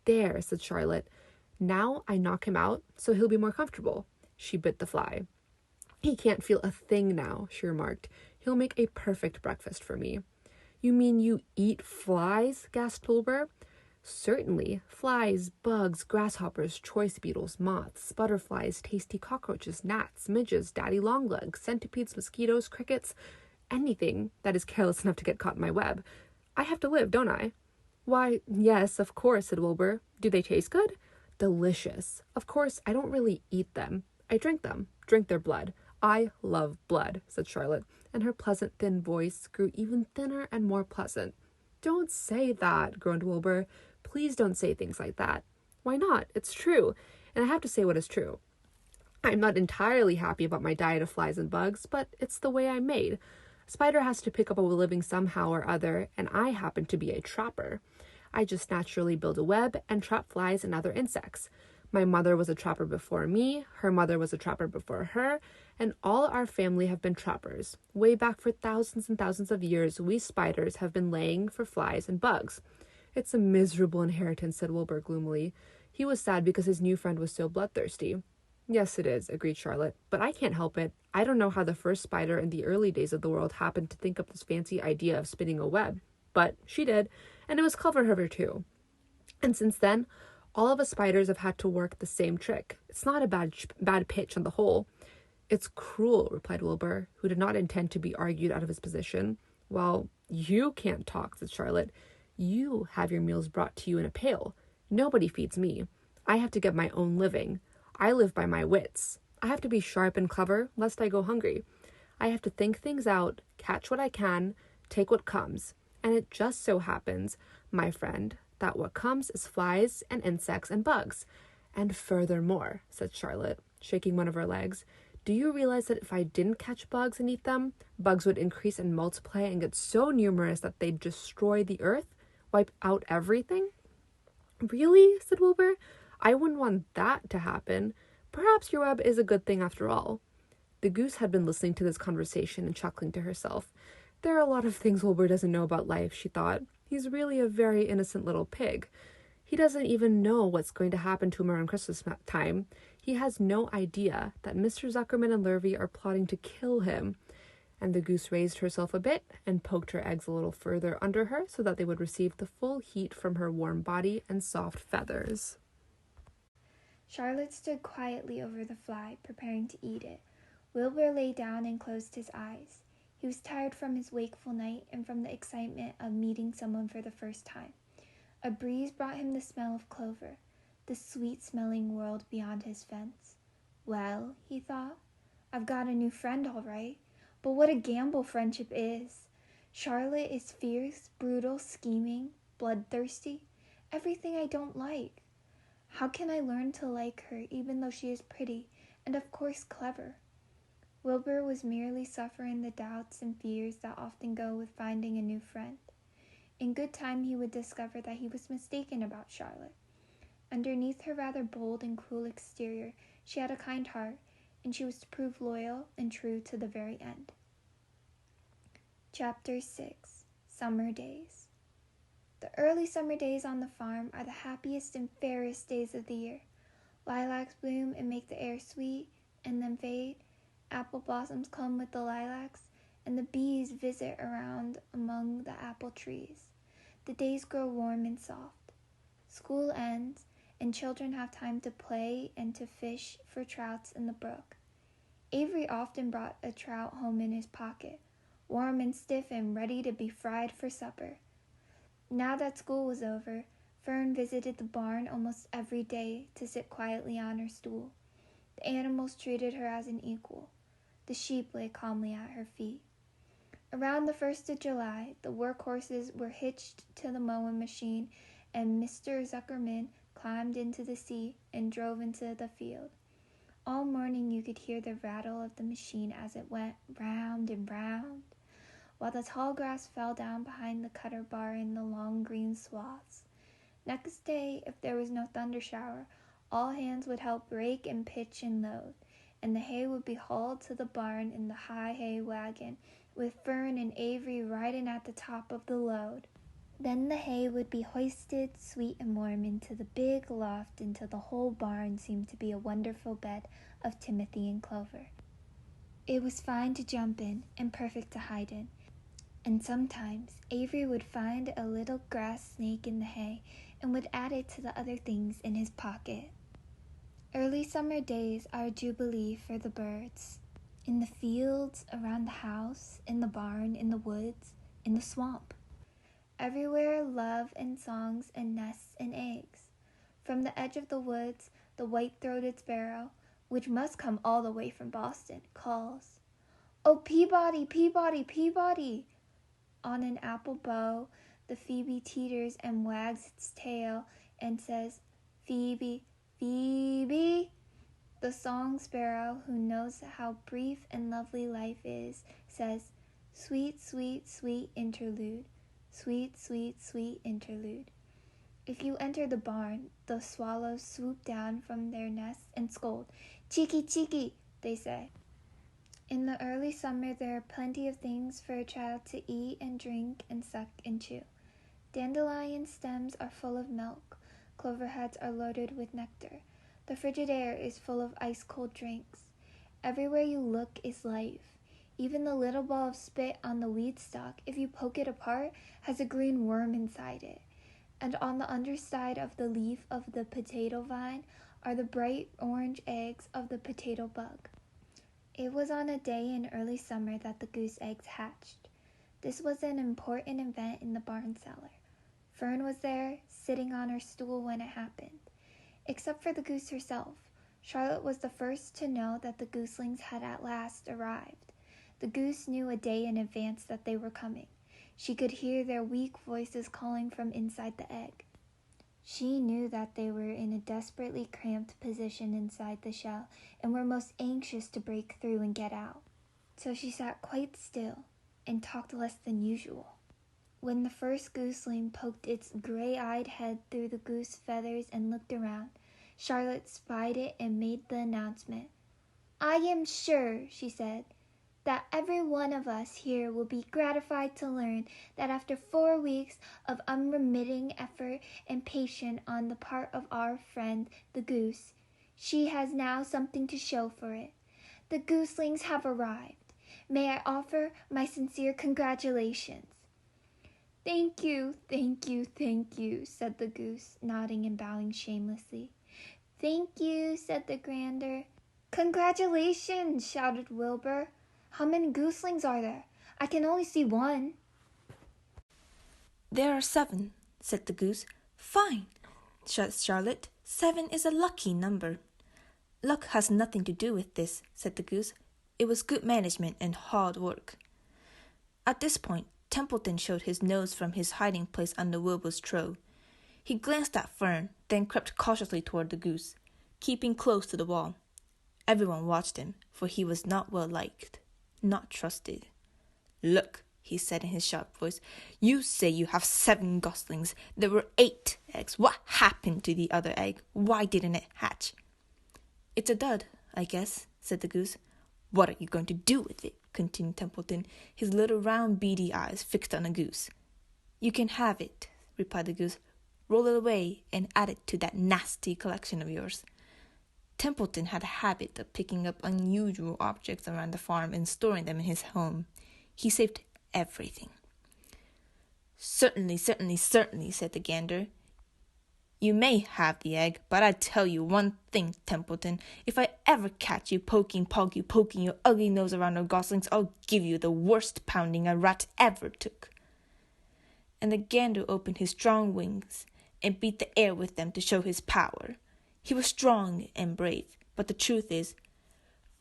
"There," said Charlotte. "Now I knock him out, so he'll be more comfortable." She bit the fly. "He can't feel a thing now," she remarked. "He'll make a perfect breakfast for me." "You mean you eat flies?" gasped Wilbur. "Certainly. Flies, bugs, grasshoppers, choice beetles, moths, butterflies, tasty cockroaches, gnats, midges, daddy longlegs, centipedes, mosquitoes, crickets, anything that is careless enough to get caught in my web. I have to live, don't I?" "Why, yes, of course," said Wilbur. "Do they taste good?" "Delicious. Of course, I don't really eat them. I drink them, drink their blood. I love blood," said Charlotte, and her pleasant thin voice grew even thinner and more pleasant. "Don't say that," groaned Wilbur. "Please don't say things like that." "Why not? It's true, and I have to say what is true. I'm not entirely happy about my diet of flies and bugs, but it's the way I'm made. A spider has to pick up a living somehow or other, and I happen to be a trapper. I just naturally build a web and trap flies and other insects. My mother was a trapper before me, her mother was a trapper before her, and all our family have been trappers. Way back for thousands and thousands of years, we spiders have been laying for flies and bugs." "It's a miserable inheritance," said Wilbur gloomily. He was sad because his new friend was so bloodthirsty. "Yes, it is," agreed Charlotte, "but I can't help it. I don't know how the first spider in the early days of the world happened to think up this fancy idea of spinning a web, but she did, and it was clever of her too. And since then, all of us spiders have had to work the same trick. It's not a bad pitch on the whole." "It's cruel," replied Wilbur, who did not intend to be argued out of his position. "Well, you can't talk," said Charlotte. "You have your meals brought to you in a pail. Nobody feeds me. I have to get my own living. I live by my wits. I have to be sharp and clever, lest I go hungry. I have to think things out, catch what I can, take what comes. And it just so happens, my friend, that what comes is flies and insects and bugs. And furthermore," said Charlotte, shaking one of her legs, "do you realize that if I didn't catch bugs and eat them, bugs would increase and multiply and get so numerous that they'd destroy the earth, wipe out everything?" "Really?" said Wilbur. "I wouldn't want that to happen. Perhaps your web is a good thing after all." The goose had been listening to this conversation and chuckling to herself. "There are a lot of things Wilbur doesn't know about life," she thought. "He's really a very innocent little pig. He doesn't even know what's going to happen to him around Christmas time. He has no idea that Mr. Zuckerman and Lurvy are plotting to kill him." And the goose raised herself a bit and poked her eggs a little further under her so that they would receive the full heat from her warm body and soft feathers. Charlotte stood quietly over the fly, preparing to eat it. Wilbur lay down and closed his eyes. He was tired from his wakeful night and from the excitement of meeting someone for the first time. A breeze brought him the smell of clover, the sweet-smelling world beyond his fence. Well, he thought, I've got a new friend all right, but what a gamble friendship is. Charlotte is fierce, brutal, scheming, bloodthirsty, everything I don't like. How can I learn to like her even though she is pretty and of course clever? Wilbur was merely suffering the doubts and fears that often go with finding a new friend. In good time he would discover that he was mistaken about Charlotte. Underneath her rather bold and cruel exterior, she had a kind heart, and she was to prove loyal and true to the very end. Chapter 6. Summer Days. The early summer days on the farm are the happiest and fairest days of the year. Lilacs bloom and make the air sweet, and then fade. Apple blossoms come with the lilacs, and the bees visit around among the apple trees. The days grow warm and soft. School ends, and children have time to play and to fish for trouts in the brook. Avery often brought a trout home in his pocket, warm and stiff and ready to be fried for supper. Now that school was over, Fern visited the barn almost every day to sit quietly on her stool. The animals treated her as an equal. The sheep lay calmly at her feet. Around the 1st of July, the workhorses were hitched to the mowing machine, and Mr. Zuckerman climbed into the seat and drove into the field. All morning you could hear the rattle of the machine as it went round and round, while the tall grass fell down behind the cutter bar in the long green swaths. Next day, if there was no thunder shower, all hands would help rake and pitch and load, and the hay would be hauled to the barn in the high hay wagon, with Fern and Avery riding at the top of the load. Then the hay would be hoisted, sweet and warm, into the big loft until the whole barn seemed to be a wonderful bed of timothy and clover. It was fine to jump in and perfect to hide in, and sometimes Avery would find a little grass snake in the hay and would add it to the other things in his pocket. Early summer days are a jubilee for the birds. In the fields, around the house, in the barn, in the woods, in the swamp. Everywhere love and songs and nests and eggs. From the edge of the woods, the white-throated sparrow, which must come all the way from Boston, calls, "Oh, Peabody, Peabody, Peabody!" On an apple bough, the phoebe teeters and wags its tail and says, "Phoebe, Phoebe." The song sparrow, who knows how brief and lovely life is, says, "Sweet, sweet, sweet interlude. Sweet, sweet, sweet interlude." If you enter the barn, the swallows swoop down from their nests and scold. "Cheeky, cheeky," they say. In the early summer, there are plenty of things for a child to eat and drink and suck and chew. Dandelion stems are full of milk. Clover heads are loaded with nectar. The frigid air is full of ice-cold drinks. Everywhere you look is life. Even the little ball of spit on the weed stalk, if you poke it apart, has a green worm inside it. And on the underside of the leaf of the potato vine are the bright orange eggs of the potato bug. It was on a day in early summer that the goose eggs hatched. This was an important event in the barn cellar. Fern was there, sitting on her stool when it happened. Except for the goose herself, Charlotte was the first to know that the gooselings had at last arrived. The goose knew a day in advance that they were coming. She could hear their weak voices calling from inside the egg. She knew that they were in a desperately cramped position inside the shell and were most anxious to break through and get out. So she sat quite still and talked less than usual. When the first gooseling poked its gray-eyed head through the goose feathers and looked around, Charlotte spied it and made the announcement. "I am sure," she said, "that every one of us here will be gratified to learn that after 4 weeks of unremitting effort and patience on the part of our friend the goose, she has now something to show for it. The gooselings have arrived. May I offer my sincere congratulations?" "Thank you, thank you, thank you," said the goose, nodding and bowing shamelessly. "Thank you," said the gander. "Congratulations," shouted Wilbur. "How many gooselings are there? I can only see one." "There are 7, said the goose. "Fine," said Charlotte. 7 is a lucky number." Luck has nothing to do with this, said the goose. It was good management and hard work. At this point, Templeton showed his nose from his hiding place under Wilbur's trough. He glanced at Fern, then crept cautiously toward the goose, keeping close to the wall. Everyone watched him, for he was not well liked, not trusted. Look, he said in his sharp voice, you say you have 7 goslings. There were 8 eggs. What happened to the other egg? Why didn't it hatch? It's a dud, I guess, said the goose. What are you going to do with it? Continued Templeton, his little round beady eyes fixed on the goose. You can have it, replied the goose. Roll it away and add it to that nasty collection of yours. Templeton had a habit of picking up unusual objects around the farm and storing them in his home. He saved everything. Certainly, said the gander. You may have the egg, but I tell you one thing, Templeton. If I ever catch you poking your ugly nose around our goslings, I'll give you the worst pounding a rat ever took. And the gander opened his strong wings and beat the air with them to show his power. He was strong and brave, but the truth is,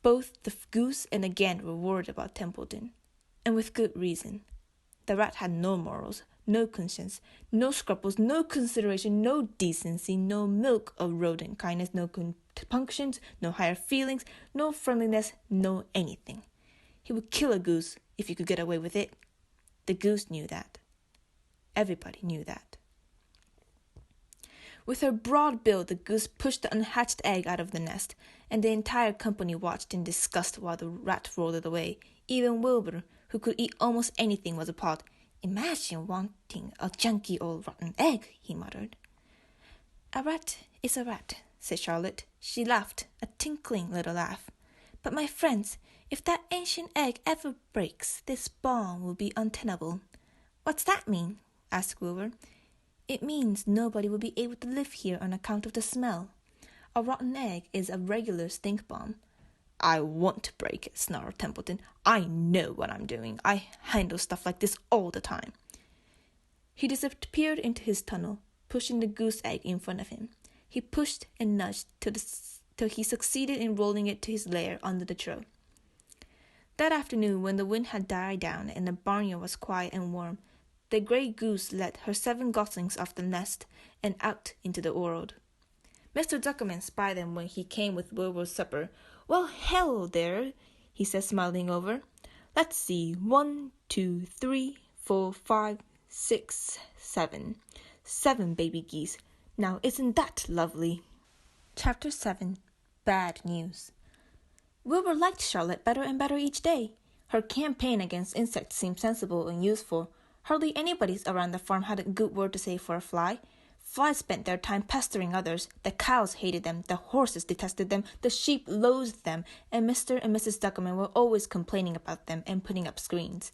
both the goose and the gander were worried about Templeton, and with good reason. The rat had no morals, no conscience, no scruples, no consideration, no decency, no milk of rodent kindness, no compunctions, no higher feelings, no friendliness, no anything. He would kill a goose if he could get away with it. The goose knew that. Everybody knew that. With her broad bill, the goose pushed the unhatched egg out of the nest, and the entire company watched in disgust while the rat rolled it away. Even Wilbur, who could eat almost anything, was appalled. Imagine wanting a junky old rotten egg, he muttered. A rat is a rat, said Charlotte. She laughed, a tinkling little laugh. But my friends, if that ancient egg ever breaks, this barn will be untenable. What's that mean? Asked Wilbur. It means nobody will be able to live here on account of the smell. A rotten egg is a regular stink bomb. I won't break it, snarled Templeton. I know what I'm doing. I handle stuff like this all the time. He disappeared into his tunnel, pushing the goose egg in front of him. He pushed and nudged till he succeeded in rolling it to his lair under the trough. That afternoon, when the wind had died down and the barnyard was quiet and warm, the grey goose led her 7 goslings off the nest and out into the world. Mr. Zuckerman spied them when he came with Wilbur's supper. Well, hello there, he said, smiling over. Let's see, 1, 2, 3, 4, 5, 6, 7. 7 baby geese. Now, isn't that lovely? Chapter 7. Bad News. Wilbur liked Charlotte better and better each day. Her campaign against insects seemed sensible and useful. Hardly anybody around the farm had a good word to say for a fly. Flies spent their time pestering others. The cows hated them, the horses detested them, the sheep loathed them, and Mr. and Mrs. Duckerman were always complaining about them and putting up screens.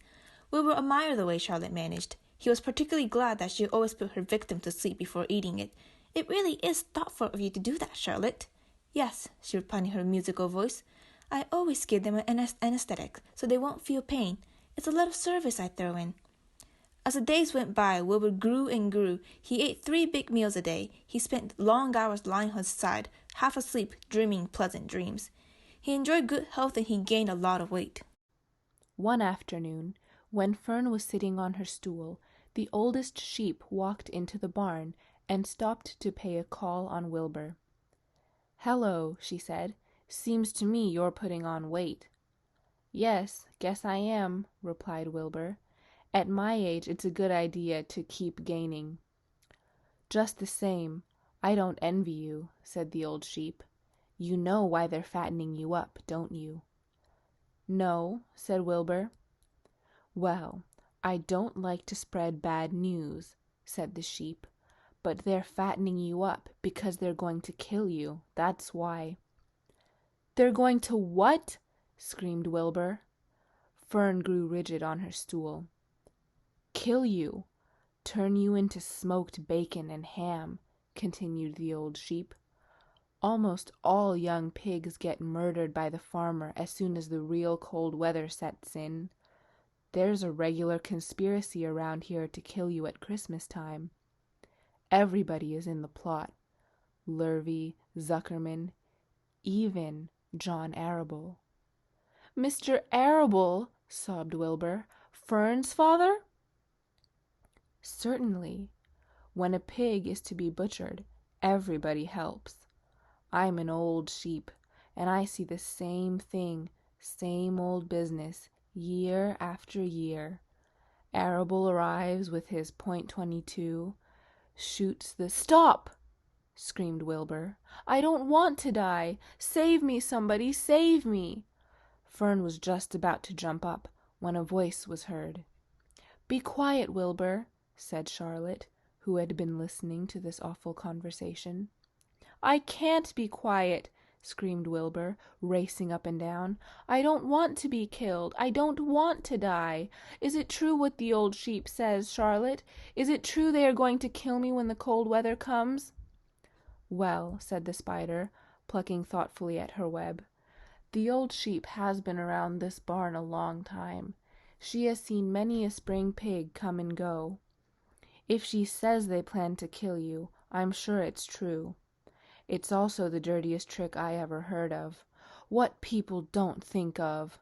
Wilbur admired the way Charlotte managed. He was particularly glad that she always put her victim to sleep before eating it. It really is thoughtful of you to do that, Charlotte. Yes, she replied in her musical voice. I always give them an anesthetic, so they won't feel pain. It's a little service I throw in. As the days went by, Wilbur grew and grew. He ate 3 big meals a day. He spent long hours lying on his side, half asleep, dreaming pleasant dreams. He enjoyed good health and he gained a lot of weight. One afternoon, when Fern was sitting on her stool, the oldest sheep walked into the barn and stopped to pay a call on Wilbur. Hello, she said. Seems to me you're putting on weight. Yes, guess I am, replied Wilbur. At my age, it's a good idea to keep gaining. Just the same, I don't envy you, said the old sheep. You know why they're fattening you up, don't you? No, said Wilbur. Well, I don't like to spread bad news, said the sheep, but they're fattening you up because they're going to kill you, that's why. They're going to what? Screamed Wilbur. Fern grew rigid on her stool. Kill you, turn you into smoked bacon and ham, continued the old sheep. Almost all young pigs get murdered by the farmer as soon as the real cold weather sets in. There's a regular conspiracy around here to kill you at Christmas time. Everybody is in the plot. Lurvy, Zuckerman, even John Arable. Mr. Arable, sobbed Wilbur. Fern's father? Certainly. When a pig is to be butchered, everybody helps. I'm an old sheep, and I see the same thing, same old business, year after year. Arable arrives with his .22, shoots the— Stop! Screamed Wilbur. I don't want to die. Save me, somebody, save me. Fern was just about to jump up when a voice was heard. Be quiet, Wilbur, said Charlotte, who had been listening to this awful conversation. I can't be quiet, screamed Wilbur, racing up and down. I don't want to be killed. I don't want to die. Is it true what the old sheep says, Charlotte? Is it true they are going to kill me when the cold weather comes? Well, said the spider, plucking thoughtfully at her web, the old sheep has been around this barn a long time. She has seen many a spring pig come and go. If she says they plan to kill you, I'm sure it's true. It's also the dirtiest trick I ever heard of. What people don't think of.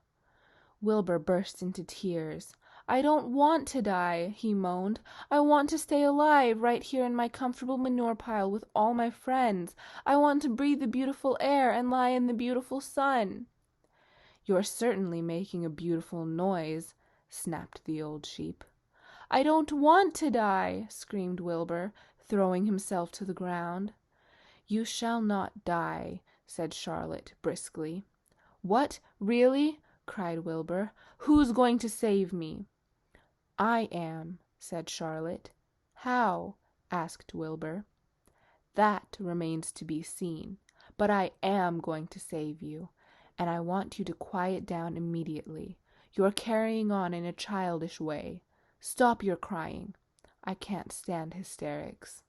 Wilbur burst into tears. I don't want to die, he moaned. I want to stay alive right here in my comfortable manure pile with all my friends. I want to breathe the beautiful air and lie in the beautiful sun. You're certainly making a beautiful noise, snapped the old sheep. I don't want to die, screamed Wilbur, throwing himself to the ground. You shall not die, said Charlotte briskly. What, really? Cried Wilbur. Who's going to save me? I am, said Charlotte. How? Asked Wilbur. That remains to be seen, but I am going to save you, and I want you to quiet down immediately. You're carrying on in a childish way. Stop your crying. I can't stand hysterics.